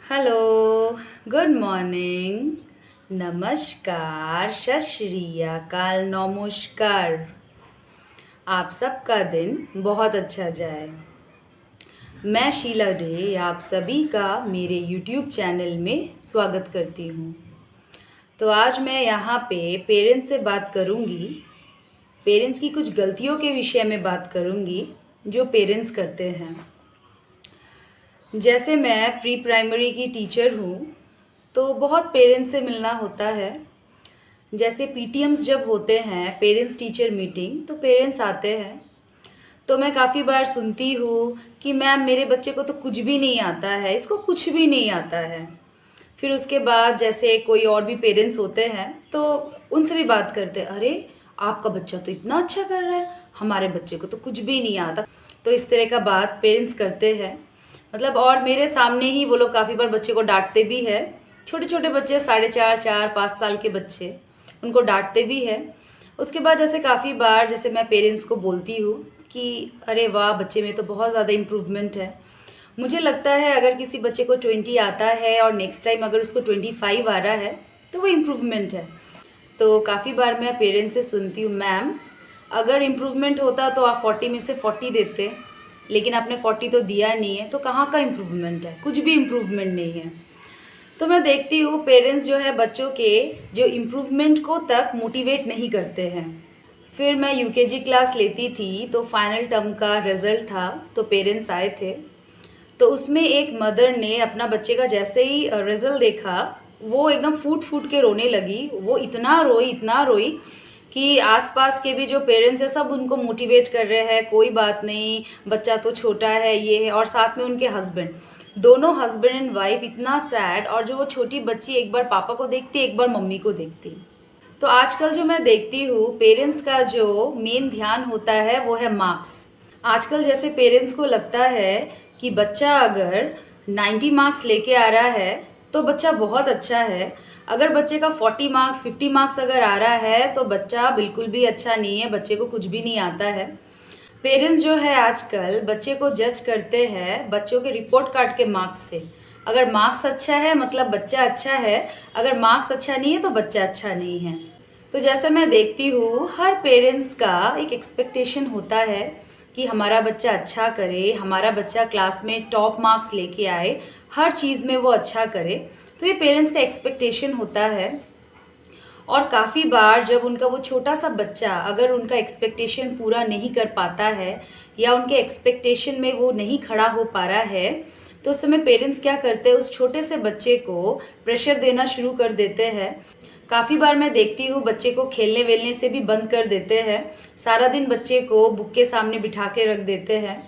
Hello, good morning, नमस्कार, सत श्री अकाल, नमस्कार। आप सबका दिन बहुत अच्छा जाए। मैं शीला डे आप सभी का मेरे यूट्यूब चैनल में स्वागत करती हूँ। तो आज मैं यहाँ पे पेरेंट्स से बात करूँगी। पेरेंट्स की कुछ गलतियों के विषय में बात करूँगी जो पेरेंट्स करते हैं। जैसे मैं प्री प्राइमरी की टीचर हूँ तो बहुत पेरेंट्स से मिलना होता है। जैसे पीटीएम्स जब होते हैं, पेरेंट्स टीचर मीटिंग, तो पेरेंट्स आते हैं तो मैं काफ़ी बार सुनती हूँ कि मैम मेरे बच्चे को तो कुछ भी नहीं आता है, इसको कुछ भी नहीं आता है। फिर उसके बाद जैसे कोई और भी पेरेंट्स होते हैं तो उनसे भी बात करते हैं, अरे आपका बच्चा तो इतना अच्छा कर रहा है, हमारे बच्चे को तो कुछ भी नहीं आता। तो इस तरह का बात पेरेंट्स करते हैं। मतलब और मेरे सामने ही वो लोग काफ़ी बार बच्चे को डांटते भी है। छोटे छोटे बच्चे 4.5 5 साल के बच्चे, उनको डांटते भी है। उसके बाद जैसे काफ़ी बार जैसे मैं पेरेंट्स को बोलती हूँ कि अरे वाह, बच्चे में तो बहुत ज़्यादा इम्प्रूवमेंट है। मुझे लगता है अगर किसी बच्चे को 20 आता है और नेक्स्ट टाइम अगर उसको 25 आ रहा है तो वो इम्प्रूवमेंट है। तो काफ़ी बार मैं पेरेंट्स से सुनती हूँ, मैम अगर इम्प्रूवमेंट होता तो आप 40 में से 40 देते, लेकिन आपने 40 तो दिया नहीं है, तो कहाँ का इम्प्रूवमेंट है? कुछ भी इम्प्रूवमेंट नहीं है। तो मैं देखती हूँ पेरेंट्स जो है बच्चों के जो इम्प्रूवमेंट को तक मोटिवेट नहीं करते हैं। फिर मैं यूकेजी क्लास लेती थी तो फाइनल टर्म का रिजल्ट था, तो पेरेंट्स आए थे। तो उसमें एक मदर ने अपना बच्चे का जैसे ही रिजल्ट देखा, वो एकदम फूट फूट के रोने लगी। वो इतना रोई कि आसपास के भी जो पेरेंट्स हैं सब उनको मोटिवेट कर रहे हैं, कोई बात नहीं, बच्चा तो छोटा है, ये है। और साथ में उनके हस्बैंड, दोनों हस्बैंड एंड वाइफ इतना सैड। और जो वो छोटी बच्ची एक बार पापा को देखती, एक बार मम्मी को देखती। तो आजकल जो मैं देखती हूँ पेरेंट्स का जो मेन ध्यान होता है वो है मार्क्स। आजकल जैसे पेरेंट्स को लगता है कि बच्चा अगर 90 मार्क्स लेके आ रहा है तो बच्चा बहुत अच्छा है, अगर बच्चे का 40 मार्क्स 50 मार्क्स अगर आ रहा है तो बच्चा बिल्कुल भी अच्छा नहीं है, बच्चे को कुछ भी नहीं आता है। पेरेंट्स जो है आजकल बच्चे को जज करते हैं बच्चों के रिपोर्ट कार्ड के मार्क्स से। अगर मार्क्स अच्छा है मतलब बच्चा अच्छा है, अगर मार्क्स अच्छा नहीं है तो बच्चा अच्छा नहीं है। तो जैसे मैं देखती हूँ हर पेरेंट्स का एक एक्सपेक्टेशन होता है कि हमारा बच्चा अच्छा करे, हमारा बच्चा क्लास में टॉप मार्क्स लेके आए, हर चीज़ में वो अच्छा करे। तो ये पेरेंट्स का एक्सपेक्टेशन होता है। और काफ़ी बार जब उनका वो छोटा सा बच्चा अगर उनका एक्सपेक्टेशन पूरा नहीं कर पाता है या उनके एक्सपेक्टेशन में वो नहीं खड़ा हो पा रहा है, तो उस समय पेरेंट्स क्या करते हैं, उस छोटे से बच्चे को प्रेशर देना शुरू कर देते हैं। काफ़ी बार मैं देखती हूँ बच्चे को खेलने वेलने से भी बंद कर देते हैं। सारा दिन बच्चे को बुक के सामने बिठा के रख देते हैं।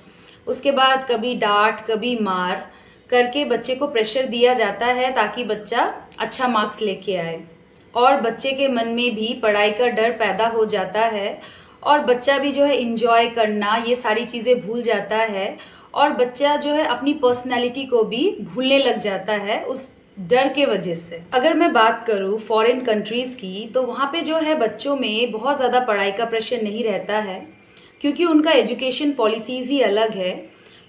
उसके बाद कभी डांट कभी मार करके बच्चे को प्रेशर दिया जाता है ताकि बच्चा अच्छा मार्क्स लेके आए। और बच्चे के मन में भी पढ़ाई का डर पैदा हो जाता है और बच्चा भी जो है इंजॉय करना ये सारी चीज़ें भूल जाता है। और बच्चा जो है अपनी पर्सनैलिटी को भी भूलने लग जाता है उस डर के वजह से। अगर मैं बात करूँ फॉरेन कंट्रीज़ की, तो वहाँ पे जो है बच्चों में बहुत ज़्यादा पढ़ाई का प्रेशर नहीं रहता है क्योंकि उनका एजुकेशन पॉलिसीज़ ही अलग है।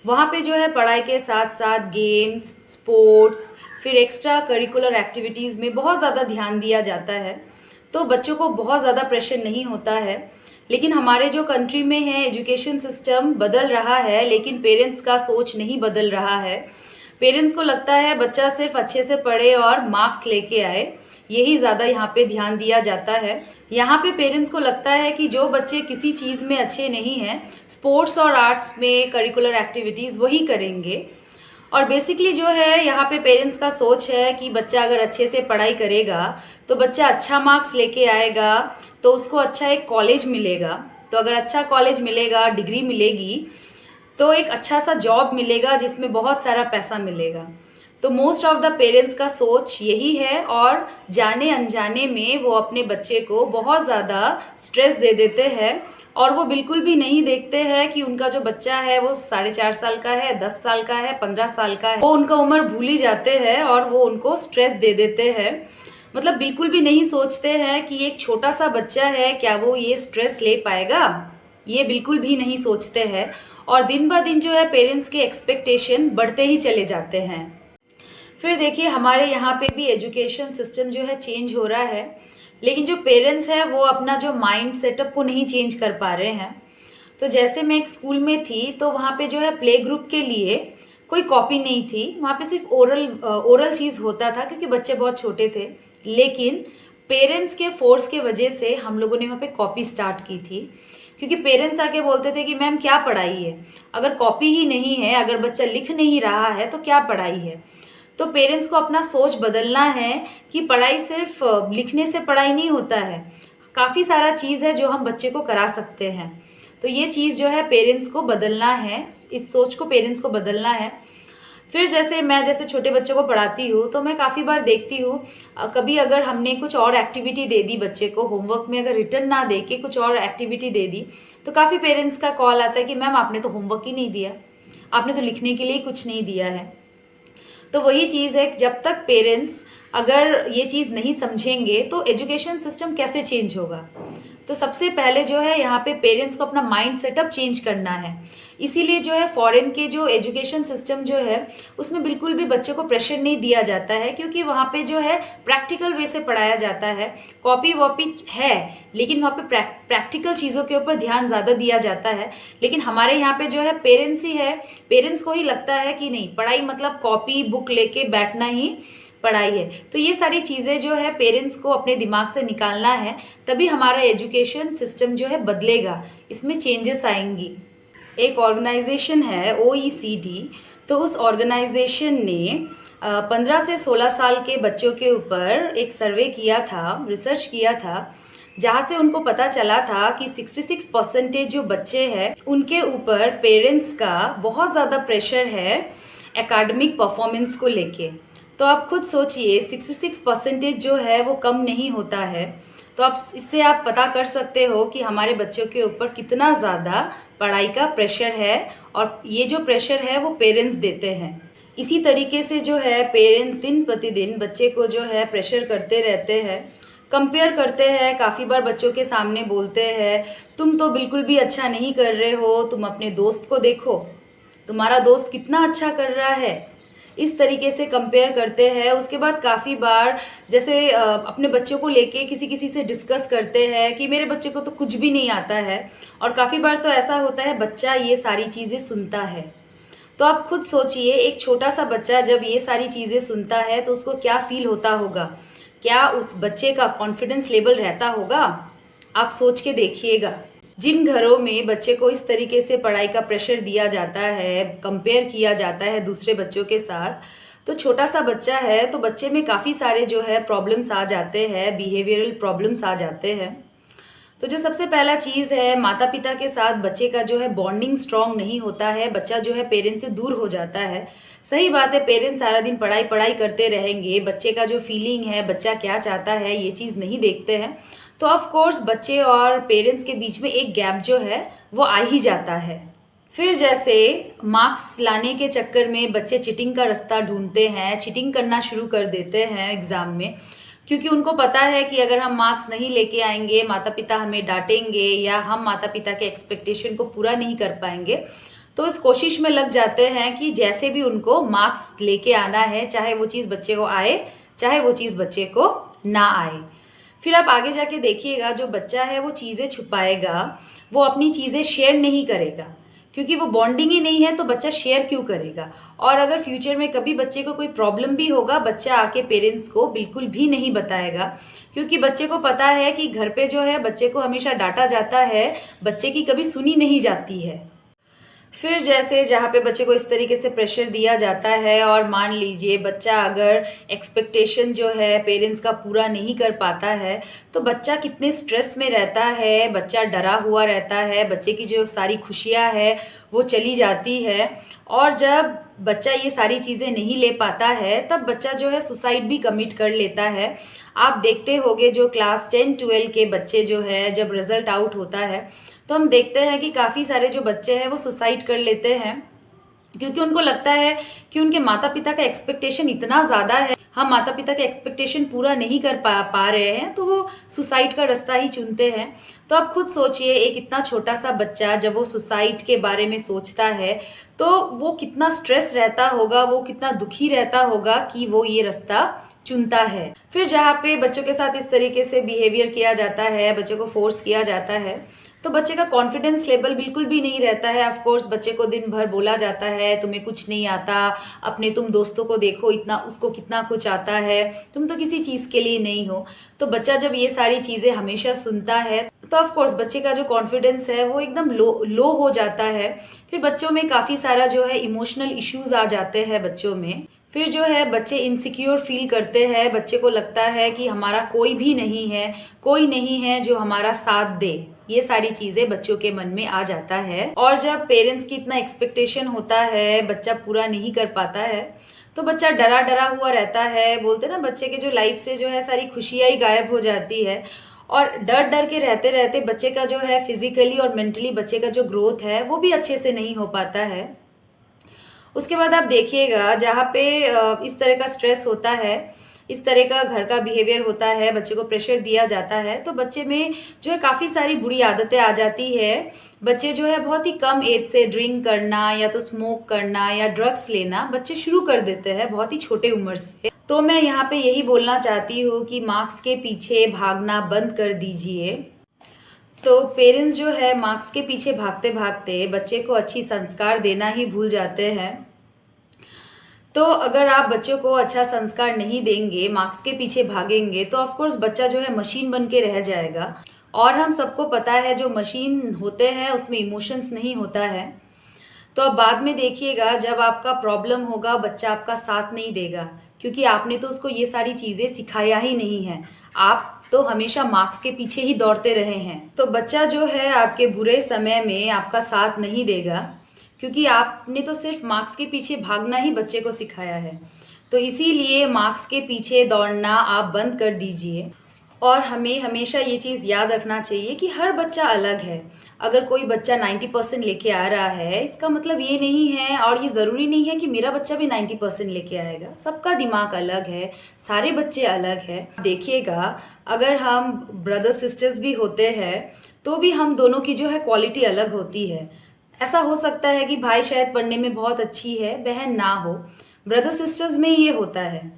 वहाँ पे जो है पढ़ाई के साथ साथ गेम्स, स्पोर्ट्स, फिर एक्स्ट्रा करिकुलर एक्टिविटीज़ में बहुत ज़्यादा ध्यान दिया जाता है, तो बच्चों को बहुत ज़्यादा प्रेशर नहीं होता है। लेकिन हमारे जो कंट्री में है एजुकेशन सिस्टम बदल रहा है, लेकिन पेरेंट्स का सोच नहीं बदल रहा है। पेरेंट्स को लगता है बच्चा सिर्फ अच्छे से पढ़े और मार्क्स लेके आए, यही ज़्यादा यहाँ पे ध्यान दिया जाता है। यहाँ पे पेरेंट्स को लगता है कि जो बच्चे किसी चीज़ में अच्छे नहीं हैं, स्पोर्ट्स और आर्ट्स में करिकुलर एक्टिविटीज़ वही करेंगे। और बेसिकली जो है यहाँ पे पेरेंट्स का सोच है कि बच्चा अगर अच्छे से पढ़ाई करेगा तो बच्चा अच्छा मार्क्स लेके आएगा तो उसको अच्छा एक कॉलेज मिलेगा। तो अगर अच्छा कॉलेज मिलेगा, डिग्री मिलेगी, तो एक अच्छा सा जॉब मिलेगा जिसमें बहुत सारा पैसा मिलेगा। तो मोस्ट ऑफ द पेरेंट्स का सोच यही है और जाने अनजाने में वो अपने बच्चे को बहुत ज़्यादा स्ट्रेस दे देते हैं। और वो बिल्कुल भी नहीं देखते हैं कि उनका जो बच्चा है वो 4.5 साल का है, 10 साल का है, 15 साल का है। वो उनका उम्र भूल ही जाते हैं और वो उनको स्ट्रेस दे देते हैं। मतलब बिल्कुल भी नहीं सोचते हैं कि एक छोटा सा बच्चा है, क्या वो ये स्ट्रेस ले पाएगा, ये बिल्कुल भी नहीं सोचते हैं। और दिन ब दिन जो है पेरेंट्स के एक्सपेक्टेशन बढ़ते ही चले जाते हैं। फिर देखिए हमारे यहाँ पे भी एजुकेशन सिस्टम जो है चेंज हो रहा है, लेकिन जो पेरेंट्स हैं वो अपना जो माइंड सेटअप को नहीं चेंज कर पा रहे हैं। तो जैसे मैं एक स्कूल में थी तो वहाँ पे जो है प्ले ग्रुप के लिए कोई कॉपी नहीं थी, वहाँ पे सिर्फ ओरल चीज़ होता था क्योंकि बच्चे बहुत छोटे थे। लेकिन पेरेंट्स के फोर्स के वजह से हम लोगों ने वहाँ पे कॉपी स्टार्ट की थी, क्योंकि पेरेंट्स आके बोलते थे कि मैम क्या पढ़ाई है, अगर कॉपी ही नहीं है, अगर बच्चा लिख नहीं रहा है तो क्या पढ़ाई है। तो पेरेंट्स को अपना सोच बदलना है कि पढ़ाई सिर्फ लिखने से पढ़ाई नहीं होता है, काफ़ी सारा चीज़ है जो हम बच्चे को करा सकते हैं। तो ये चीज़ जो है पेरेंट्स को बदलना है, इस सोच को पेरेंट्स को बदलना है। फिर जैसे छोटे बच्चों को पढ़ाती हूँ तो मैं काफ़ी बार देखती हूँ, कभी अगर हमने कुछ और एक्टिविटी दे दी बच्चे को, होमवर्क में अगर रिटर्न ना दे के कुछ और एक्टिविटी दे दी, तो काफ़ी पेरेंट्स का कॉल आता है कि मैम आपने तो होमवर्क ही नहीं दिया, आपने तो लिखने के लिए कुछ नहीं दिया है। तो वही चीज़ है, जब तक पेरेंट्स अगर ये चीज़ नहीं समझेंगे तो एजुकेशन सिस्टम कैसे चेंज होगा। तो सबसे पहले जो है यहाँ पे पेरेंट्स को अपना माइंड सेटअप चेंज करना है। इसीलिए जो है फॉरेन के जो एजुकेशन सिस्टम जो है उसमें बिल्कुल भी बच्चों को प्रेशर नहीं दिया जाता है, क्योंकि वहाँ पे जो है प्रैक्टिकल वे से पढ़ाया जाता है। कॉपी वॉपी है लेकिन वहाँ पे प्रैक्टिकल चीज़ों के ऊपर ध्यान ज़्यादा दिया जाता है। लेकिन हमारे यहाँ पे जो है पेरेंट्स ही है, पेरेंट्स को ही लगता है कि नहीं पढ़ाई मतलब कॉपी बुक लेके बैठना ही पढ़ाई है। तो ये सारी चीज़ें जो है पेरेंट्स को अपने दिमाग से निकालना है, तभी हमारा एजुकेशन सिस्टम जो है बदलेगा, इसमें चेंजेस आएंगी। एक ऑर्गेनाइजेशन है OECD, तो उस ऑर्गेनाइजेशन ने 15 से 16 साल के बच्चों के ऊपर एक सर्वे किया था, रिसर्च किया था, जहाँ से उनको पता चला था कि 66% जो बच्चे हैं उनके ऊपर पेरेंट्स का बहुत ज़्यादा प्रेशर है एकेडमिक परफॉर्मेंस को लेके। तो आप खुद सोचिए 66% जो है वो कम नहीं होता है। तो इससे आप पता कर सकते हो कि हमारे बच्चों के ऊपर कितना ज़्यादा पढ़ाई का प्रेशर है, और ये जो प्रेशर है वो पेरेंट्स देते हैं। इसी तरीके से जो है पेरेंट्स दिन प्रतिदिन बच्चे को जो है प्रेशर करते रहते हैं, कंपेयर करते हैं, काफ़ी बार बच्चों के सामने बोलते हैं तुम तो बिल्कुल भी अच्छा नहीं कर रहे हो, तुम अपने दोस्त को देखो, तुम्हारा दोस्त कितना अच्छा कर रहा है। इस तरीके से कंपेयर करते हैं। उसके बाद काफ़ी बार जैसे अपने बच्चों को लेके किसी से डिस्कस करते हैं कि मेरे बच्चे को तो कुछ भी नहीं आता है, और काफ़ी बार तो ऐसा होता है बच्चा ये सारी चीज़ें सुनता है। तो आप खुद सोचिए एक छोटा सा बच्चा जब ये सारी चीज़ें सुनता है तो उसको क्या फील होता होगा, क्या उस बच्चे का कॉन्फिडेंस लेवल रहता होगा, आप सोच के देखिएगा। जिन घरों में बच्चे को इस तरीके से पढ़ाई का प्रेशर दिया जाता है, कंपेयर किया जाता है दूसरे बच्चों के साथ, तो छोटा सा बच्चा है तो बच्चे में काफ़ी सारे जो है प्रॉब्लम्स आ जाते हैं, बिहेवियरल प्रॉब्लम्स आ जाते हैं। तो जो सबसे पहला चीज़ है, माता पिता के साथ बच्चे का जो है बॉन्डिंग स्ट्रांग नहीं होता है, बच्चा जो है पेरेंट्स से दूर हो जाता है। सही बात है, पेरेंट्स सारा दिन पढ़ाई पढ़ाई करते रहेंगे, बच्चे का जो फीलिंग है, बच्चा क्या चाहता है, ये चीज़ नहीं देखते हैं। तो ऑफ कोर्स बच्चे और पेरेंट्स के बीच में एक गैप जो है वो आ ही जाता है। फिर जैसे मार्क्स लाने के चक्कर में बच्चे चीटिंग का रास्ता ढूंढते हैं, चीटिंग करना शुरू कर देते हैं एग्ज़ाम में, क्योंकि उनको पता है कि अगर हम मार्क्स नहीं लेके आएंगे माता पिता हमें डांटेंगे या हम माता पिता के एक्सपेक्टेशन को पूरा नहीं कर पाएंगे। तो इस कोशिश में लग जाते हैं कि जैसे भी उनको मार्क्स लेके आना है, चाहे वो चीज़ बच्चे को आए चाहे वो चीज़ बच्चे को ना आए। फिर आप आगे जाके देखिएगा जो बच्चा है वो चीज़ें छुपाएगा, वो अपनी चीज़ें शेयर नहीं करेगा, क्योंकि वो बॉन्डिंग ही नहीं है तो बच्चा शेयर क्यों करेगा। और अगर फ्यूचर में कभी बच्चे को कोई प्रॉब्लम भी होगा, बच्चा आके पेरेंट्स को बिल्कुल भी नहीं बताएगा, क्योंकि बच्चे को पता है कि घर पे जो है बच्चे को हमेशा डांटा जाता है, बच्चे की कभी सुनी नहीं जाती है। फिर जैसे जहाँ पे बच्चे को इस तरीके से प्रेशर दिया जाता है, और मान लीजिए बच्चा अगर एक्सपेक्टेशन जो है पेरेंट्स का पूरा नहीं कर पाता है, तो बच्चा कितने स्ट्रेस में रहता है, बच्चा डरा हुआ रहता है, बच्चे की जो सारी खुशियाँ है वो चली जाती है। और जब बच्चा ये सारी चीज़ें नहीं ले पाता है तब बच्चा जो है सुसाइड भी कमिट कर लेता है। आप देखते होंगे जो क्लास 10-12 के बच्चे जो है जब रिजल्ट आउट होता है तो हम देखते हैं कि काफ़ी सारे जो बच्चे हैं वो सुसाइड कर लेते हैं, क्योंकि उनको लगता है कि उनके माता पिता का एक्सपेक्टेशन इतना ज़्यादा है, हम माता पिता का एक्सपेक्टेशन पूरा नहीं कर पा रहे हैं तो वो सुसाइड का रास्ता ही चुनते हैं। तो आप खुद सोचिए, एक इतना छोटा सा बच्चा जब वो सुसाइड के बारे में सोचता है तो वो कितना स्ट्रेस रहता होगा, वो कितना दुखी रहता होगा कि वो ये रास्ता चुनता है। फिर जहाँ पे बच्चों के साथ इस तरीके से बिहेवियर किया जाता है, बच्चे को फोर्स किया जाता है, तो बच्चे का कॉन्फिडेंस लेवल बिल्कुल भी नहीं रहता है। ऑफ कोर्स बच्चे को दिन भर बोला जाता है तुम्हें कुछ नहीं आता, अपने तुम दोस्तों को देखो, इतना उसको कितना कुछ आता है, तुम तो किसी चीज़ के लिए नहीं हो। तो बच्चा जब ये सारी चीज़ें हमेशा सुनता है तो ऑफ कोर्स बच्चे का जो कॉन्फिडेंस है वो एकदम लो हो जाता है। फिर बच्चों में काफ़ी सारा जो है इमोशनल इश्यूज आ जाते हैं बच्चों में। फिर जो है बच्चे इनसिक्योर फील करते हैं, बच्चे को लगता है कि हमारा कोई भी नहीं है, कोई नहीं है जो हमारा साथ दे। ये सारी चीजें बच्चों के मन में आ जाता है। और जब पेरेंट्स की इतना एक्सपेक्टेशन होता है, बच्चा पूरा नहीं कर पाता है तो बच्चा डरा डरा हुआ रहता है। बोलते ना, बच्चे के जो लाइफ से जो है सारी खुशियां ही गायब हो जाती है। और डर डर के रहते रहते बच्चे का जो है फिजिकली और मेंटली बच्चे का जो ग्रोथ है वो भी अच्छे से नहीं हो पाता है। उसके बाद आप देखिएगा, जहाँ पे इस तरह का स्ट्रेस होता है, इस तरह का घर का बिहेवियर होता है, बच्चे को प्रेशर दिया जाता है, तो बच्चे में जो है काफ़ी सारी बुरी आदतें आ जाती है। बच्चे जो है बहुत ही कम एज से ड्रिंक करना या तो स्मोक करना या ड्रग्स लेना बच्चे शुरू कर देते हैं बहुत ही छोटे उम्र से। तो मैं यहाँ पे यही बोलना चाहती हूँ कि मार्क्स के पीछे भागना बंद कर दीजिए। तो पेरेंट्स जो है मार्क्स के पीछे भागते भागते बच्चे को अच्छी संस्कार देना ही भूल जाते हैं। तो अगर आप बच्चों को अच्छा संस्कार नहीं देंगे, मार्क्स के पीछे भागेंगे, तो ऑफ कोर्स बच्चा जो है मशीन बन के रह जाएगा। और हम सबको पता है जो मशीन होते हैं उसमें इमोशंस नहीं होता है। तो अब बाद में देखिएगा, जब आपका प्रॉब्लम होगा बच्चा आपका साथ नहीं देगा, क्योंकि आपने तो उसको ये सारी चीज़ें सिखाया ही नहीं है। आप तो हमेशा मार्क्स के पीछे ही दौड़ते रहे हैं। तो बच्चा जो है आपके बुरे समय में आपका साथ नहीं देगा, क्योंकि आपने तो सिर्फ मार्क्स के पीछे भागना ही बच्चे को सिखाया है। तो इसीलिए मार्क्स के पीछे दौड़ना आप बंद कर दीजिए। और हमें हमेशा ये चीज़ याद रखना चाहिए कि हर बच्चा अलग है। अगर कोई बच्चा 90% लेके आ रहा है, इसका मतलब ये नहीं है, और ये ज़रूरी नहीं है कि मेरा बच्चा भी 90% लेके आएगा। सबका दिमाग अलग है, सारे बच्चे अलग हैं। देखिएगा, अगर हम ब्रदर सिस्टर्स भी होते हैं तो भी हम दोनों की जो है क्वालिटी अलग होती है। ऐसा हो सकता है कि भाई शायद पढ़ने में बहुत अच्छी है, बहन ना हो। ब्रदर सिस्टर्स में ये होता है।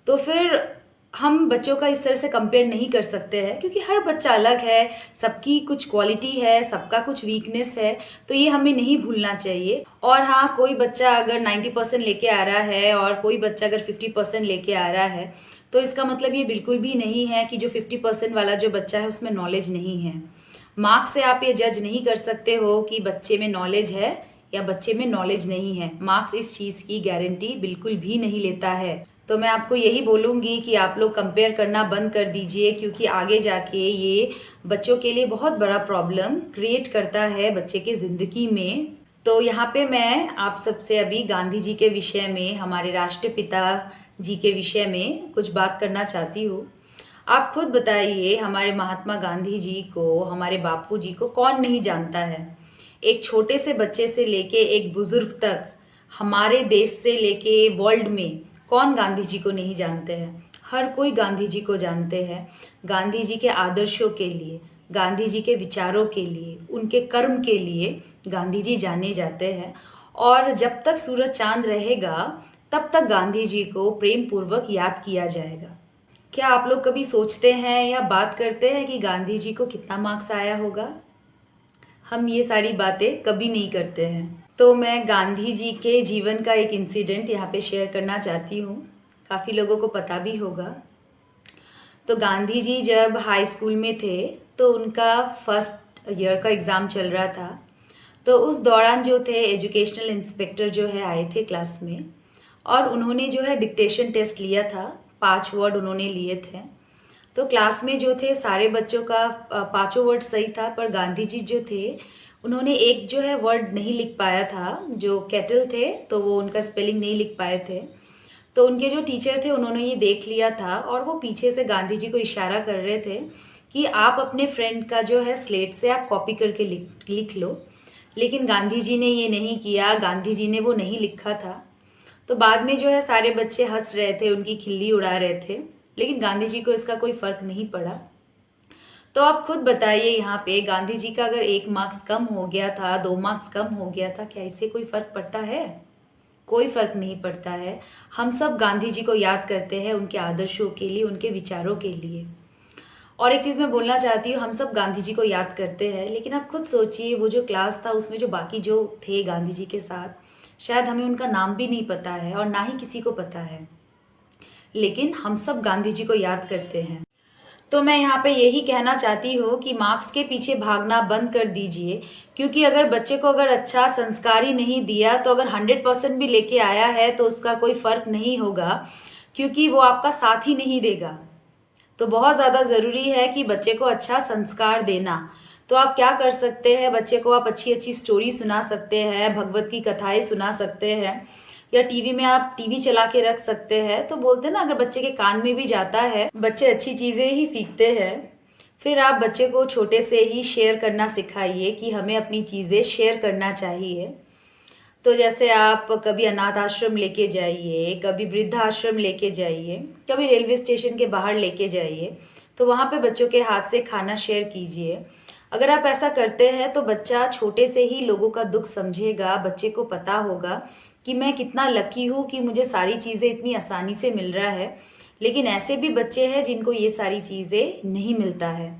तो फिर हम बच्चों का इस तरह से कंपेयर नहीं कर सकते हैं, क्योंकि हर बच्चा अलग है, सबकी कुछ क्वालिटी है, सबका कुछ वीकनेस है। तो ये हमें नहीं भूलना चाहिए। और हाँ, कोई बच्चा अगर 90% लेके आ रहा है और कोई बच्चा अगर 50% लेके आ रहा है, तो इसका मतलब ये बिल्कुल भी नहीं है कि जो 50% वाला जो बच्चा है उसमें नॉलेज नहीं है। मार्क्स से आप ये जज नहीं कर सकते हो कि बच्चे में नॉलेज है या बच्चे में नॉलेज नहीं है। मार्क्स इस चीज़ की गारंटी बिल्कुल भी नहीं लेता है। तो मैं आपको यही बोलूँगी कि आप लोग कंपेयर करना बंद कर दीजिए, क्योंकि आगे जाके ये बच्चों के लिए बहुत बड़ा प्रॉब्लम क्रिएट करता है बच्चे के ज़िंदगी में। तो यहाँ पे मैं आप सबसे अभी गांधी जी के विषय में, हमारे राष्ट्रपिता जी के विषय में कुछ बात करना चाहती हूँ। आप खुद बताइए, हमारे महात्मा गांधी जी को, हमारे बापू जी को कौन नहीं जानता है। एक छोटे से बच्चे से लेके एक बुजुर्ग तक, हमारे देश से लेके वर्ल्ड में कौन गांधी जी को नहीं जानते हैं। हर कोई गांधी जी को जानते हैं। गांधी जी के आदर्शों के लिए, गांधी जी के विचारों के लिए, उनके कर्म के लिए गांधी जी जाने जाते हैं। और जब तक सूरज चांद रहेगा तब तक गांधी जी को प्रेम पूर्वक याद किया जाएगा। क्या आप लोग कभी सोचते हैं या बात करते हैं कि गांधी जी को कितना मार्क्स आया होगा? हम ये सारी बातें कभी नहीं करते हैं। तो मैं गांधी जी के जीवन का एक इंसिडेंट यहाँ पे शेयर करना चाहती हूँ, काफ़ी लोगों को पता भी होगा। तो गांधी जी जब हाई स्कूल में थे तो उनका फर्स्ट ईयर का एग्ज़ाम चल रहा था। तो उस दौरान जो थे एजुकेशनल इंस्पेक्टर जो है आए थे क्लास में, और उन्होंने जो है डिक्टेशन टेस्ट लिया था। 5 वर्ड उन्होंने लिए थे। तो क्लास में जो थे सारे बच्चों का 5 वर्ड सही था, पर गांधी जी जो थे उन्होंने एक जो है वर्ड नहीं लिख पाया था। जो केटल थे तो वो उनका स्पेलिंग नहीं लिख पाए थे। तो उनके जो टीचर थे उन्होंने ये देख लिया था और वो पीछे से गांधी जी को इशारा कर रहे थे कि आप अपने फ्रेंड का जो है स्लेट से आप कॉपी करके लिख लो। लेकिन गांधी जी ने ये नहीं किया, गांधी जी ने वो नहीं लिखा था। तो बाद में जो है सारे बच्चे हंस रहे थे, उनकी खिल्ली उड़ा रहे थे, लेकिन गांधी जी को इसका कोई फ़र्क नहीं पड़ा। तो आप खुद बताइए, यहाँ पे गांधी जी का अगर 1 मार्क्स कम हो गया था, 2 मार्क्स कम हो गया था, क्या इससे कोई फ़र्क पड़ता है? कोई फ़र्क नहीं पड़ता है। हम सब गांधी जी को याद करते हैं उनके आदर्शों के लिए, उनके विचारों के लिए। और एक चीज़ मैं बोलना चाहती हूँ, हम सब गांधी जी को याद करते हैं, लेकिन आप खुद सोचिए वो जो क्लास था उसमें जो बाकी जो थे गांधी जी के साथ, शायद हमें उनका नाम भी नहीं पता है और ना ही किसी को पता है, लेकिन हम सब गांधी जी को याद करते हैं। तो मैं यहाँ पे यही कहना चाहती हूँ कि मार्क्स के पीछे भागना बंद कर दीजिए, क्योंकि अगर बच्चे को अगर अच्छा संस्कार ही नहीं दिया तो अगर 100% भी लेके आया है तो उसका कोई फ़र्क नहीं होगा, क्योंकि वो आपका साथ ही नहीं देगा। तो बहुत ज़्यादा ज़रूरी है कि बच्चे को अच्छा संस्कार देना। तो आप क्या कर सकते हैं, बच्चे को आप अच्छी अच्छी स्टोरी सुना सकते हैं, भगवत की कथाएं सुना सकते हैं, या टीवी में आप टीवी चला के रख सकते हैं। तो बोलते हैं ना, अगर बच्चे के कान में भी जाता है, बच्चे अच्छी चीज़ें ही सीखते हैं। फिर आप बच्चे को छोटे से ही शेयर करना सिखाइए कि हमें अपनी चीज़ें शेयर करना चाहिए। तो जैसे आप कभी अनाथ आश्रम लेके जाइए, कभी वृद्धाश्रम लेके जाइए, कभी रेलवे स्टेशन के बाहर लेके जाइए, तो वहाँ पे बच्चों के हाथ से खाना शेयर कीजिए। अगर आप ऐसा करते हैं तो बच्चा छोटे से ही लोगों का दुख समझेगा, बच्चे को पता होगा कि मैं कितना लकी हूँ कि मुझे सारी चीज़ें इतनी आसानी से मिल रहा है। लेकिन ऐसे भी बच्चे हैं जिनको ये सारी चीज़ें नहीं मिलता है।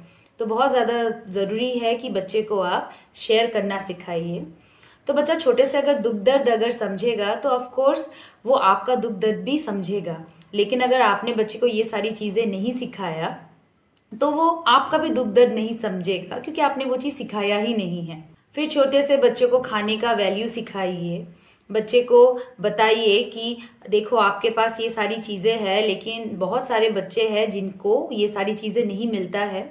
तो बहुत ज़्यादा ज़रूरी है कि बच्चे को आप शेयर करना सिखाइए। तो बच्चा छोटे से अगर दुख दर्द अगर समझेगा तो ऑफ कोर्स वो आपका दुख दर्द भी समझेगा। लेकिन अगर आपने बच्चे को ये सारी चीज़ें नहीं सिखाया तो वो आपका भी दुख दर्द नहीं समझेगा, क्योंकि आपने वो चीज़ सिखाया ही नहीं है। फिर छोटे से बच्चे को खाने का वैल्यू सिखाइए। बच्चे को बताइए कि देखो आपके पास ये सारी चीज़ें हैं, लेकिन बहुत सारे बच्चे हैं जिनको ये सारी चीज़ें नहीं मिलता है।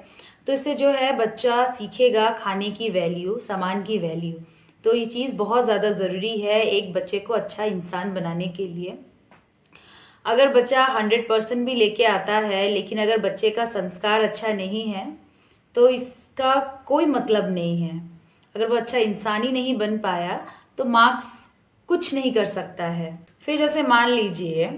तो इससे जो है बच्चा सीखेगा खाने की वैल्यू, सामान की वैल्यू। तो ये चीज़ बहुत ज़्यादा ज़रूरी है एक बच्चे को अच्छा इंसान बनाने के लिए। अगर बच्चा 100% भी लेके आता है, लेकिन अगर बच्चे का संस्कार अच्छा नहीं है तो इसका कोई मतलब नहीं है। अगर वो अच्छा इंसान ही नहीं बन पाया तो मार्क्स कुछ नहीं कर सकता है। फिर जैसे मान लीजिए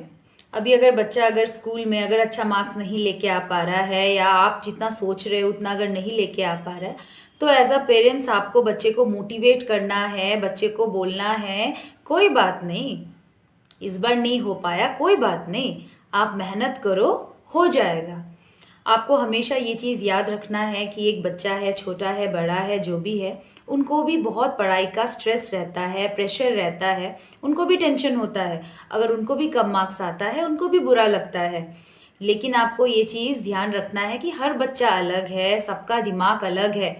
अभी अगर बच्चा अगर स्कूल में अगर अच्छा मार्क्स नहीं लेके आ पा रहा है, या आप जितना सोच रहे हो उतना अगर नहीं लेके आ पा रहा है, तो एज अ पेरेंट्स आपको बच्चे को मोटिवेट करना है, बच्चे को बोलना है कोई बात नहीं, इस बार नहीं हो पाया कोई बात नहीं, आप मेहनत करो, हो जाएगा। आपको हमेशा ये चीज़ याद रखना है कि एक बच्चा है, छोटा है, बड़ा है, जो भी है, उनको भी बहुत पढ़ाई का स्ट्रेस रहता है, प्रेशर रहता है, उनको भी टेंशन होता है। अगर उनको भी कम मार्क्स आता है उनको भी बुरा लगता है। लेकिन आपको ये चीज़ ध्यान रखना है कि हर बच्चा अलग है, सबका दिमाग अलग है।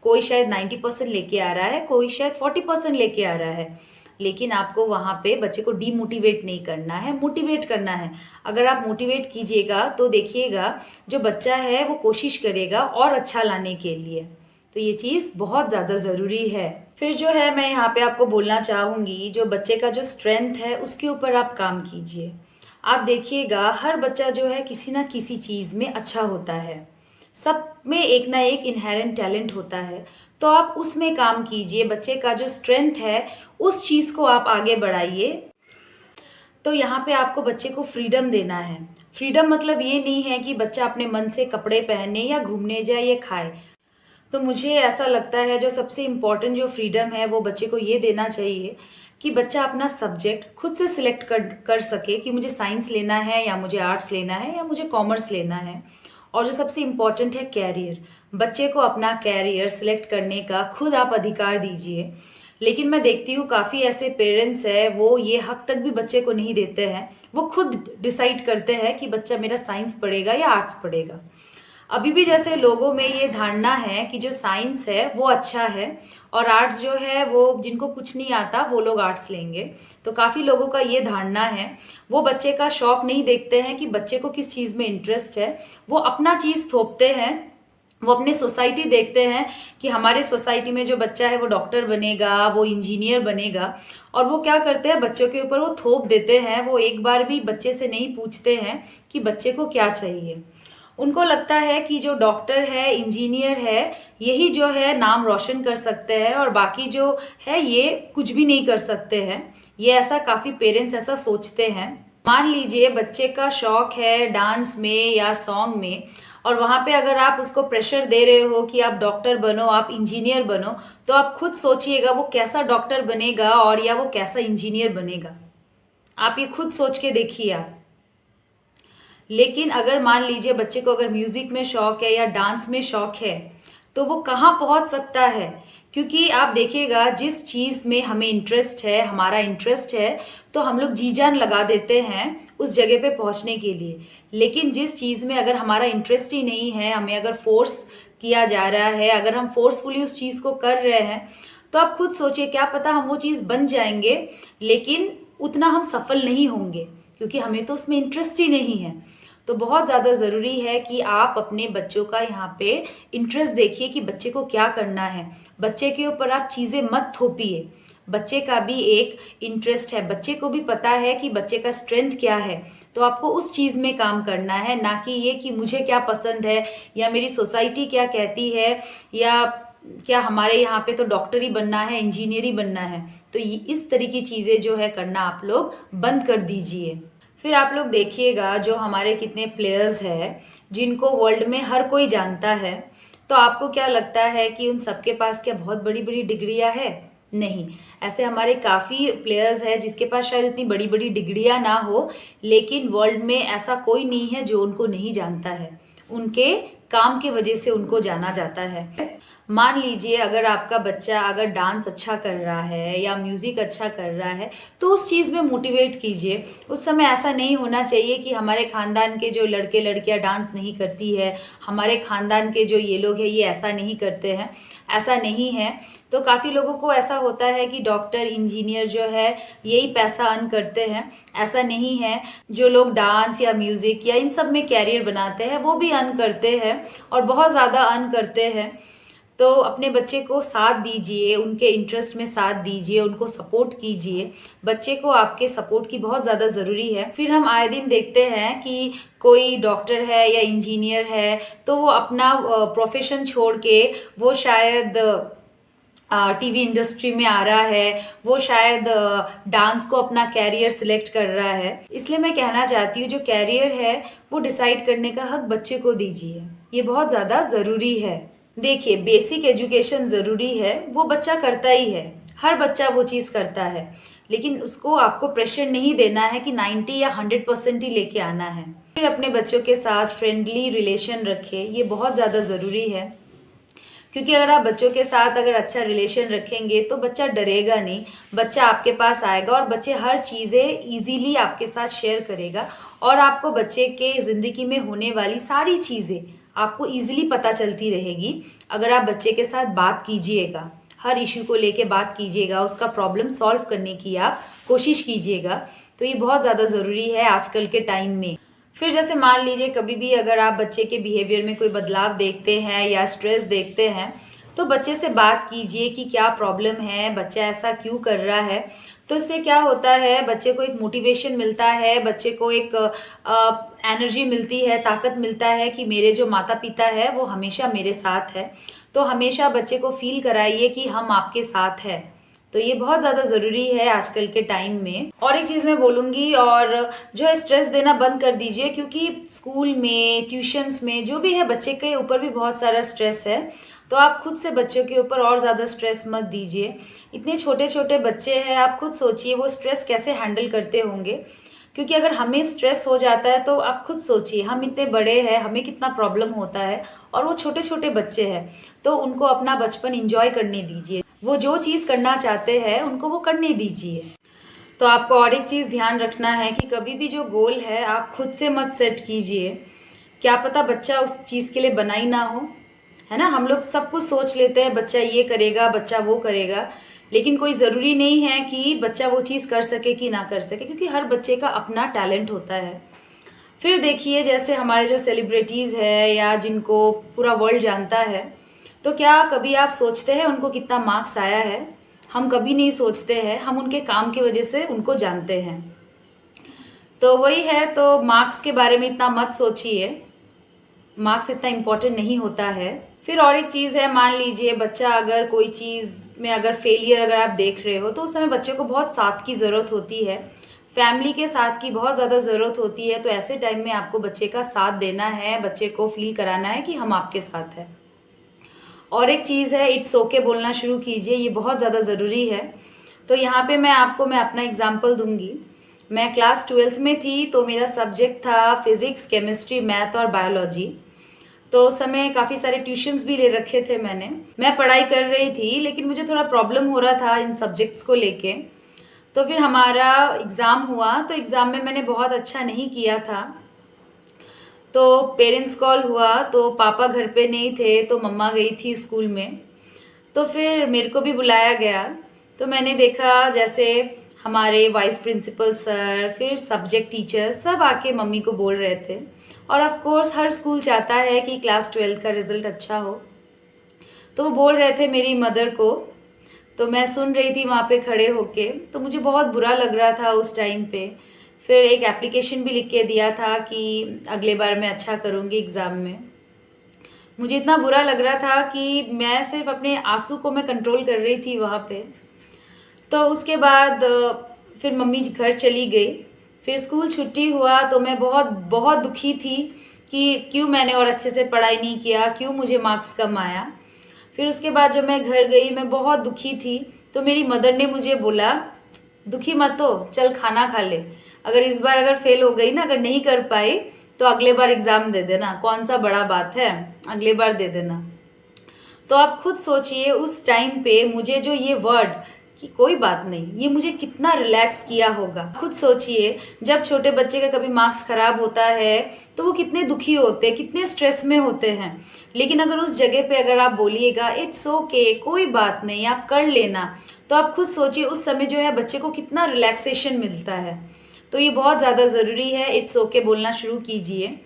कोई शायद 90% लेके आ रहा है, कोई शायद 40% लेके आ रहा है, लेकिन आपको वहाँ पे बच्चे को डीमोटिवेट नहीं करना है, मोटिवेट करना है। अगर आप मोटिवेट कीजिएगा तो देखिएगा जो बच्चा है वो कोशिश करेगा और अच्छा लाने के लिए। तो ये चीज़ बहुत ज़्यादा ज़रूरी है। फिर जो है मैं यहाँ पे आपको बोलना चाहूँगी, जो बच्चे का जो स्ट्रेंथ है उसके ऊपर आप काम कीजिए। आप देखिएगा हर बच्चा जो है किसी ना किसी चीज़ में अच्छा होता है, सब में एक ना एक इनहेरेंट टैलेंट होता है। तो आप उसमें काम कीजिए, बच्चे का जो स्ट्रेंथ है उस चीज़ को आप आगे बढ़ाइए। तो यहाँ पे आपको बच्चे को फ्रीडम देना है। फ्रीडम मतलब ये नहीं है कि बच्चा अपने मन से कपड़े पहने या घूमने जाए या खाए। तो मुझे ऐसा लगता है जो सबसे इम्पॉर्टेंट जो फ्रीडम है वो बच्चे को ये देना चाहिए कि बच्चा अपना सब्जेक्ट खुद से सिलेक्ट कर सके कि मुझे साइंस लेना है या मुझे आर्ट्स लेना है या मुझे कॉमर्स लेना है। और जो सबसे इम्पॉर्टेंट है कैरियर, बच्चे को अपना कैरियर सिलेक्ट करने का खुद आप अधिकार दीजिए। लेकिन मैं देखती हूँ काफ़ी ऐसे पेरेंट्स हैं वो ये हक तक भी बच्चे को नहीं देते हैं, वो खुद डिसाइड करते हैं कि बच्चा मेरा साइंस पढ़ेगा या आर्ट्स पढ़ेगा। अभी भी जैसे लोगों में ये धारणा है कि जो साइंस है वो अच्छा है और आर्ट्स जो है वो जिनको कुछ नहीं आता वो लोग आर्ट्स लेंगे। तो काफ़ी लोगों का ये धारणा है, वो बच्चे का शौक नहीं देखते हैं कि बच्चे को किस चीज़ में इंटरेस्ट है, वो अपना चीज़ थोपते हैं। वो अपनी सोसाइटी देखते हैं कि हमारे सोसाइटी में जो बच्चा है वो डॉक्टर बनेगा, वो इंजीनियर बनेगा, और वो क्या करते हैं बच्चों के ऊपर वो थोप देते हैं। वो एक बार भी बच्चे से नहीं पूछते हैं कि बच्चे को क्या चाहिए। उनको लगता है कि जो डॉक्टर है, इंजीनियर है, यही जो है नाम रोशन कर सकते हैं और बाकी जो है ये कुछ भी नहीं कर सकते हैं। ये ऐसा काफ़ी पेरेंट्स ऐसा सोचते हैं। मान लीजिए बच्चे का शौक है डांस में या सॉन्ग में, और वहाँ पे अगर आप उसको प्रेशर दे रहे हो कि आप डॉक्टर बनो, आप इंजीनियर बनो, तो आप खुद सोचिएगा वो कैसा डॉक्टर बनेगा और या वो कैसा इंजीनियर बनेगा। आप ये खुद सोच के देखिए आप। लेकिन अगर मान लीजिए बच्चे को अगर म्यूजिक में शौक है या डांस में शौक है, तो वो कहाँ पहुँच सकता है। क्योंकि आप देखिएगा जिस चीज़ में हमें इंटरेस्ट है, हमारा इंटरेस्ट है, तो हम लोग जी जान लगा देते हैं उस जगह पे पहुंचने के लिए। लेकिन जिस चीज़ में अगर हमारा इंटरेस्ट ही नहीं है, हमें अगर फोर्स किया जा रहा है, अगर हम फोर्सफुली उस चीज़ को कर रहे हैं, तो आप खुद सोचिए क्या पता हम वो चीज़ बन जाएंगे, लेकिन उतना हम सफल नहीं होंगे क्योंकि हमें तो उसमें इंटरेस्ट ही नहीं है। तो बहुत ज़्यादा ज़रूरी है कि आप अपने बच्चों का यहाँ पे इंटरेस्ट देखिए कि बच्चे को क्या करना है। बच्चे के ऊपर आप चीज़ें मत थोपिए। बच्चे का भी एक इंटरेस्ट है, बच्चे को भी पता है कि बच्चे का स्ट्रेंथ क्या है, तो आपको उस चीज़ में काम करना है, ना कि ये कि मुझे क्या पसंद है या मेरी सोसाइटी क्या कहती है या क्या हमारे यहाँ पे तो डॉक्टर ही बनना है, इंजीनियर ही बनना है। तो इस तरह की चीज़ें जो है करना आप लोग बंद कर दीजिए। फिर आप लोग देखिएगा जो हमारे कितने प्लेयर्स हैं जिनको वर्ल्ड में हर कोई जानता है, तो आपको क्या लगता है कि उन सबके पास क्या बहुत बड़ी बड़ी डिग्रियां है? नहीं, ऐसे हमारे काफ़ी प्लेयर्स हैं जिसके पास शायद इतनी बड़ी बड़ी डिग्रियां ना हो, लेकिन वर्ल्ड में ऐसा कोई नहीं है जो उनको नहीं जानता है। उनके काम की वजह से उनको जाना जाता है। मान लीजिए अगर आपका बच्चा अगर डांस अच्छा कर रहा है या म्यूज़िक अच्छा कर रहा है, तो उस चीज़ में मोटिवेट कीजिए। उस समय ऐसा नहीं होना चाहिए कि हमारे ख़ानदान के जो लड़के लड़कियां डांस नहीं करती है, हमारे ख़ानदान के जो ये लोग हैं ये ऐसा नहीं करते हैं, ऐसा नहीं है। तो काफ़ी लोगों को ऐसा होता है कि डॉक्टर इंजीनियर जो है यही पैसा अर्न करते हैं, ऐसा नहीं है। जो लोग डांस या म्यूज़िक या इन सब में कैरियर बनाते हैं वो भी अर्न करते हैं और बहुत ज़्यादा अर्न करते हैं। तो अपने बच्चे को साथ दीजिए, उनके इंटरेस्ट में साथ दीजिए, उनको सपोर्ट कीजिए। बच्चे को आपके सपोर्ट की बहुत ज़्यादा ज़रूरी है। फिर हम आए दिन देखते हैं कि कोई डॉक्टर है या इंजीनियर है तो वो अपना प्रोफेशन छोड़ के वो शायद टीवी इंडस्ट्री में आ रहा है, वो शायद डांस को अपना कैरियर सिलेक्ट कर रहा है। इसलिए मैं कहना चाहती हूँ जो कैरियर है वो डिसाइड करने का हक बच्चे को दीजिए, ये बहुत ज़्यादा ज़रूरी है। देखिए बेसिक एजुकेशन ज़रूरी है, वो बच्चा करता ही है, हर बच्चा वो चीज़ करता है, लेकिन उसको आपको प्रेशर नहीं देना है कि 90 या 100% ही लेके आना है। फिर अपने बच्चों के साथ फ्रेंडली रिलेशन रखें, ये बहुत ज़्यादा ज़रूरी है। क्योंकि अगर आप बच्चों के साथ अगर अच्छा रिलेशन रखेंगे तो बच्चा डरेगा नहीं, बच्चा आपके पास आएगा और बच्चे हर चीज़ें इजीली आपके साथ शेयर करेगा और आपको बच्चे के ज़िंदगी में होने वाली सारी चीज़ें आपको इजीली पता चलती रहेगी। अगर आप बच्चे के साथ बात कीजिएगा, हर इशू को लेके बात कीजिएगा, उसका प्रॉब्लम सॉल्व करने की आप कोशिश कीजिएगा, तो ये बहुत ज़्यादा ज़रूरी है आजकल के टाइम में। फिर जैसे मान लीजिए कभी भी अगर आप बच्चे के बिहेवियर में कोई बदलाव देखते हैं या स्ट्रेस देखते हैं, तो बच्चे से बात कीजिए कि क्या प्रॉब्लम है, बच्चा ऐसा क्यों कर रहा है। तो इससे क्या होता है, बच्चे को एक मोटिवेशन मिलता है, बच्चे को एक एनर्जी मिलती है, ताकत मिलता है कि मेरे जो माता पिता है वो हमेशा मेरे साथ है। तो हमेशा बच्चे को फील कराइए कि हम आपके साथ हैं। तो ये बहुत ज़्यादा ज़रूरी है आजकल के टाइम में। और एक चीज़ मैं बोलूँगी, और जो है स्ट्रेस देना बंद कर दीजिए, क्योंकि स्कूल में, ट्यूशन्स में जो भी है बच्चे के ऊपर भी बहुत सारा स्ट्रेस है। तो आप खुद से बच्चों के ऊपर और ज़्यादा स्ट्रेस मत दीजिए। इतने छोटे छोटे बच्चे हैं, आप खुद सोचिए वो स्ट्रेस कैसे हैंडल करते होंगे। क्योंकि अगर हमें स्ट्रेस हो जाता है तो आप खुद सोचिए हम इतने बड़े हैं, हमें कितना प्रॉब्लम होता है, और वो छोटे छोटे बच्चे हैं। तो उनको अपना बचपन एंजॉय करने दीजिए, वो जो चीज़ करना चाहते हैं उनको वो करने दीजिए। तो आपको और एक चीज़ ध्यान रखना है कि कभी भी जो गोल है आप खुद से मत सेट कीजिए, क्या पता बच्चा उस चीज़ के लिए बना ही ना हो, है ना। हम लोग सब कुछ सोच लेते हैं बच्चा ये करेगा, बच्चा वो करेगा, लेकिन कोई ज़रूरी नहीं है कि बच्चा वो चीज़ कर सके कि ना कर सके, क्योंकि हर बच्चे का अपना टैलेंट होता है। फिर देखिए जैसे हमारे जो सेलिब्रिटीज़ है या जिनको पूरा वर्ल्ड जानता है, तो क्या कभी आप सोचते हैं उनको कितना मार्क्स आया है? हम कभी नहीं सोचते हैं, हम उनके काम की वजह से उनको जानते हैं। तो वही है, तो मार्क्स के बारे में इतना मत सोचिए, मार्क्स इतना इम्पोर्टेंट नहीं होता है। फिर और एक चीज़ है, मान लीजिए बच्चा अगर कोई चीज़ में अगर फेलियर अगर आप देख रहे हो, तो उस समय बच्चे को बहुत साथ की ज़रूरत होती है, फैमिली के साथ की बहुत ज़्यादा ज़रूरत होती है। तो ऐसे टाइम में आपको बच्चे का साथ देना है, बच्चे को फील कराना है कि हम आपके साथ हैं। और एक चीज़ है, इट्स ओके बोलना शुरू कीजिए, ये बहुत ज़्यादा ज़रूरी है। तो यहाँ पे मैं अपना एग्जाम्पल दूंगी। मैं क्लास 12th में थी, तो मेरा सब्जेक्ट था फिज़िक्स, केमिस्ट्री, मैथ और बायोलॉजी। तो उस समय काफ़ी सारे ट्यूशन्स भी ले रखे थे मैंने। मैं पढ़ाई कर रही थी, लेकिन मुझे थोड़ा प्रॉब्लम हो रहा था इन सब्जेक्ट्स को लेके। तो फिर हमारा एग्ज़ाम हुआ, तो एग्ज़ाम में मैंने बहुत अच्छा नहीं किया था। तो पेरेंट्स कॉल हुआ, तो पापा घर पे नहीं थे, तो मम्मा गई थी स्कूल में। तो फिर मेरे को भी बुलाया गया। तो मैंने देखा जैसे हमारे वाइस प्रिंसिपल सर, फिर सब्जेक्ट टीचर सब आके मम्मी को बोल रहे थे। और ऑफ कोर्स हर स्कूल चाहता है कि क्लास 12 का रिजल्ट अच्छा हो। तो वो बोल रहे थे मेरी मदर को, तो मैं सुन रही थी वहाँ पे खड़े होके। तो मुझे बहुत बुरा लग रहा था उस टाइम पे। फिर एक एप्लीकेशन भी लिख के दिया था कि अगले बार मैं अच्छा करूँगी एग्ज़ाम में। मुझे इतना बुरा लग रहा था कि मैं सिर्फ अपने आंसू को मैं कंट्रोल कर रही थी वहाँ पे। तो उसके बाद फिर मम्मी घर चली गई। फिर स्कूल छुट्टी हुआ, तो मैं बहुत बहुत दुखी थी कि क्यों मैंने और अच्छे से पढ़ाई नहीं किया, क्यों मुझे मार्क्स कम आया। फिर उसके बाद जब मैं घर गई, मैं बहुत दुखी थी। तो मेरी मदर ने मुझे बोला, दुखी मत हो, चल खाना खा ले। अगर इस बार अगर फेल हो गई ना, अगर नहीं कर पाई, तो अगले बार एग्ज़ाम दे देना, कौन सा बड़ा बात है, अगले बार दे देना। तो आप खुद सोचिए उस टाइम पे मुझे जो ये वर्ड कि कोई बात नहीं, ये मुझे कितना रिलैक्स किया होगा। खुद सोचिए जब छोटे बच्चे का कभी मार्क्स खराब होता है, तो वो कितने दुखी होते हैं, कितने स्ट्रेस में होते हैं। लेकिन अगर उस जगह पे अगर आप बोलिएगा इट्स ओके, कोई बात नहीं, आप कर लेना, तो आप खुद सोचिए उस समय जो है बच्चे को कितना रिलैक्सेशन मिलता है। तो ये बहुत ज़्यादा ज़रूरी है, इट्स ओके बोलना शुरू कीजिए।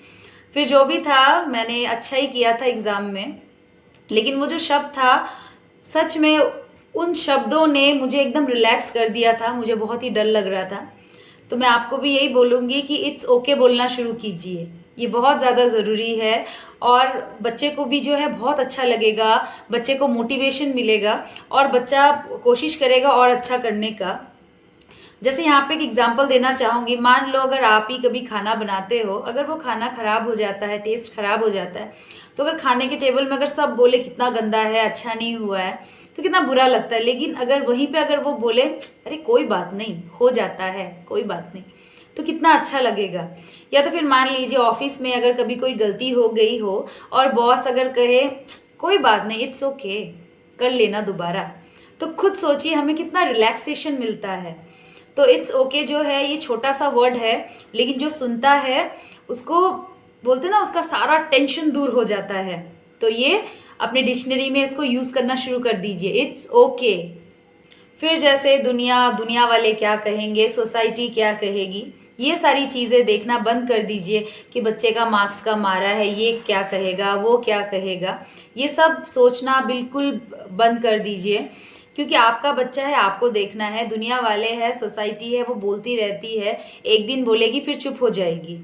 फिर जो भी था, मैंने अच्छा ही किया था एग्ज़ाम में। लेकिन वो जो शब्द था, सच में उन शब्दों ने मुझे एकदम रिलैक्स कर दिया था। मुझे बहुत ही डर लग रहा था। तो मैं आपको भी यही बोलूँगी कि इट्स ओके बोलना शुरू कीजिए, ये बहुत ज़्यादा ज़रूरी है। और बच्चे को भी जो है बहुत अच्छा लगेगा, बच्चे को मोटिवेशन मिलेगा और बच्चा कोशिश करेगा और अच्छा करने का। जैसे यहाँ पे एक एग्जांपल देना चाहूँगी, मान लो अगर आप ही कभी खाना बनाते हो, अगर वो खाना खराब हो जाता है, टेस्ट खराब हो जाता है, तो अगर खाने के टेबल में अगर सब बोले कितना गंदा है, अच्छा नहीं हुआ है, तो कितना बुरा लगता है। लेकिन अगर वहीं पे अगर वो बोले अरे कोई बात नहीं, हो जाता है, कोई बात नहीं, तो कितना अच्छा लगेगा। या तो फिर मान लीजिए ऑफिस में अगर कभी कोई गलती हो गई हो और बॉस अगर कहे कोई बात नहीं, इट्स ओके, कर लेना दोबारा, तो खुद सोचिए हमें कितना रिलैक्सेशन मिलता है। तो इट्स ओके जो है ये छोटा सा वर्ड है, लेकिन जो सुनता है उसको बोलते हैं ना, उसका सारा टेंशन दूर हो जाता है। तो ये अपने डिक्शनरी में इसको यूज़ करना शुरू कर दीजिए, इट्स ओके। फिर जैसे दुनिया वाले क्या कहेंगे, सोसाइटी क्या कहेगी, ये सारी चीज़ें देखना बंद कर दीजिए कि बच्चे का मार्क्स कम आ रहा है, ये क्या कहेगा, वो क्या कहेगा, ये सब सोचना बिल्कुल बंद कर दीजिए। क्योंकि आपका बच्चा है, आपको देखना है। दुनिया वाले है, सोसाइटी है, वो बोलती रहती है, एक दिन बोलेगी फिर चुप हो जाएगी।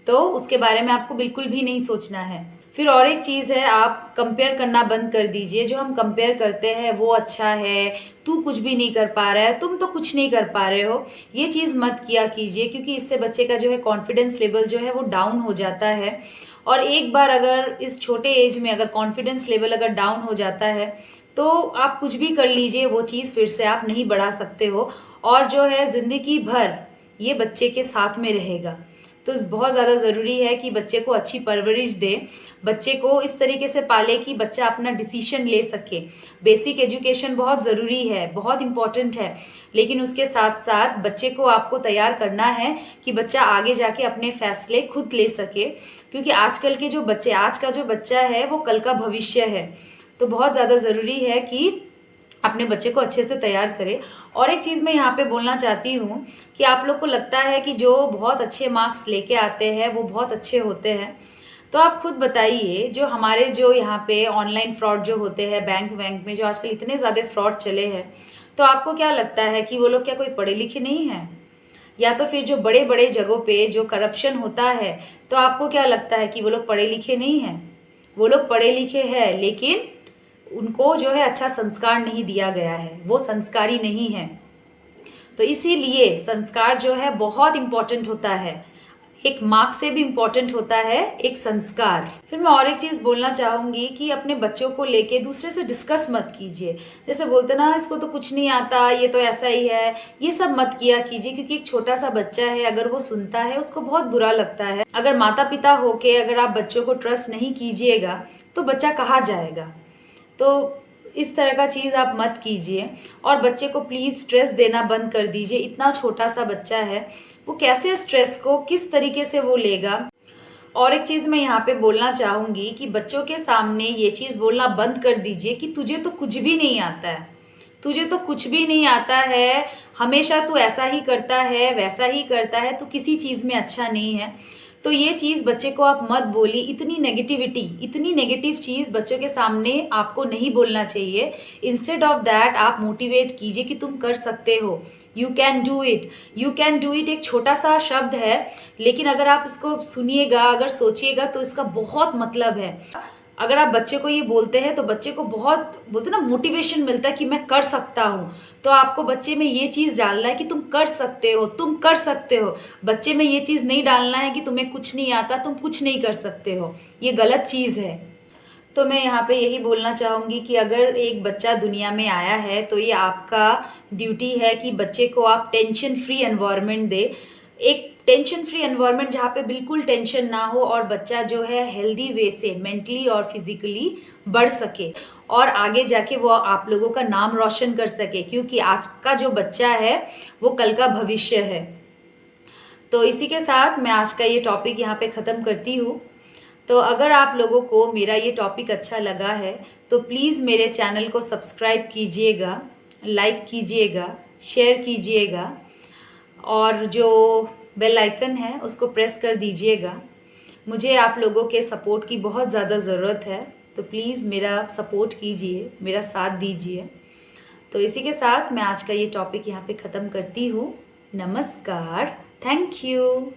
तो उसके बारे में आपको बिल्कुल भी नहीं सोचना है। फिर और एक चीज़ है, आप कंपेयर करना बंद कर दीजिए। जो हम कंपेयर करते हैं वो अच्छा है, तू कुछ भी नहीं कर पा रहा है, तुम तो कुछ नहीं कर पा रहे हो, ये चीज़ मत किया कीजिए। क्योंकि इससे बच्चे का जो है कॉन्फिडेंस लेवल जो है वो डाउन हो जाता है। और एक बार अगर इस छोटे एज में अगर कॉन्फिडेंस लेवल अगर डाउन हो जाता है, तो आप कुछ भी कर लीजिए, वो चीज़ फिर से आप नहीं बढ़ा सकते हो। और जो है ज़िंदगी भर ये बच्चे के साथ में रहेगा। तो बहुत ज़्यादा ज़रूरी है कि बच्चे को अच्छी परवरिश दे, बच्चे को इस तरीके से पाले कि बच्चा अपना डिसीजन ले सके। बेसिक एजुकेशन बहुत ज़रूरी है, बहुत इम्पॉर्टेंट है, लेकिन उसके साथ साथ बच्चे को आपको तैयार करना है कि बच्चा आगे जाके अपने फैसले खुद ले सके। क्योंकि आजकल के जो बच्चे, आज का जो बच्चा है वो कल का भविष्य है। तो बहुत ज़्यादा ज़रूरी है कि अपने बच्चे को अच्छे से तैयार करें। और एक चीज़ मैं यहाँ पे बोलना चाहती हूँ कि आप लोग को लगता है कि जो बहुत अच्छे मार्क्स लेके आते हैं वो बहुत अच्छे होते हैं। तो आप खुद बताइए, जो हमारे जो यहाँ पे ऑनलाइन फ्रॉड जो होते हैं बैंक में, जो आजकल इतने ज़्यादा फ्रॉड चले हैं, तो आपको क्या लगता है कि वो लोग क्या कोई पढ़े लिखे नहीं हैं? या तो फिर जो बड़े बड़े जगहों पे जो करप्शन होता है, तो आपको क्या लगता है कि वो लोग पढ़े लिखे नहीं हैं? वो लोग पढ़े लिखे हैं लेकिन उनको जो है अच्छा संस्कार नहीं दिया गया है, वो संस्कारी नहीं है। तो इसीलिए संस्कार जो है बहुत इम्पोर्टेंट होता है, एक मार्क्स से भी इम्पोर्टेंट होता है एक संस्कार। फिर मैं और एक चीज़ बोलना चाहूँगी कि अपने बच्चों को लेके दूसरे से डिस्कस मत कीजिए। जैसे बोलते ना इसको तो कुछ नहीं आता, ये तो ऐसा ही है, ये सब मत किया कीजिए, क्योंकि एक छोटा सा बच्चा है, अगर वो सुनता है उसको बहुत बुरा लगता है। अगर माता पिता होके अगर आप बच्चों को ट्रस्ट नहीं कीजिएगा तो बच्चा कहाँ जाएगा। तो इस तरह का चीज़ आप मत कीजिए और बच्चे को प्लीज़ स्ट्रेस देना बंद कर दीजिए। इतना छोटा सा बच्चा है, वो कैसे स्ट्रेस को किस तरीके से वो लेगा। और एक चीज़ मैं यहाँ पे बोलना चाहूँगी कि बच्चों के सामने ये चीज़ बोलना बंद कर दीजिए कि तुझे तो कुछ भी नहीं आता है, तुझे तो कुछ भी नहीं आता है, हमेशा तू ऐसा ही करता है, वैसा ही करता है, तू किसी चीज़ में अच्छा नहीं है। तो ये चीज़ बच्चे को आप मत बोली, इतनी नेगेटिविटी, इतनी नेगेटिव चीज़ बच्चों के सामने आपको नहीं बोलना चाहिए। इंस्टेड ऑफ दैट आप मोटिवेट कीजिए कि तुम कर सकते हो, you can do it, you can do it. एक छोटा सा शब्द है लेकिन अगर आप इसको सुनिएगा, अगर सोचिएगा तो इसका बहुत मतलब है। अगर आप बच्चे को ये बोलते हैं तो बच्चे को बहुत बोलते ना मोटिवेशन मिलता है कि मैं कर सकता हूँ। तो आपको बच्चे में ये चीज़ डालना है कि तुम कर सकते हो, तुम कर सकते हो। बच्चे में ये चीज़ नहीं डालना है कि तुम्हें कुछ नहीं आता, तुम कुछ नहीं कर सकते हो, ये गलत चीज़ है। तो मैं यहाँ पे यही बोलना चाहूँगी कि अगर एक बच्चा दुनिया में आया है तो ये आपका ड्यूटी है कि बच्चे को आप टेंशन फ्री एनवायरनमेंट दे, एक टेंशन फ्री एनवायरनमेंट जहाँ पे बिल्कुल टेंशन ना हो और बच्चा जो है हेल्दी वे से मेंटली और फिजिकली बढ़ सके और आगे जाके वो आप लोगों का नाम रोशन कर सके, क्योंकि आज का जो बच्चा है वो कल का भविष्य है। तो इसी के साथ मैं आज का ये टॉपिक यहाँ पे ख़त्म करती हूँ। तो अगर आप लोगों को मेरा ये टॉपिक अच्छा लगा है तो प्लीज़ मेरे चैनल को सब्सक्राइब कीजिएगा, लाइक कीजिएगा, शेयर कीजिएगा और जो बेल आइकन है उसको प्रेस कर दीजिएगा। मुझे आप लोगों के सपोर्ट की बहुत ज़्यादा ज़रूरत है, तो प्लीज़ मेरा सपोर्ट कीजिए, मेरा साथ दीजिए। तो इसी के साथ मैं आज का ये टॉपिक यहाँ पे ख़त्म करती हूँ। नमस्कार, थैंक यू।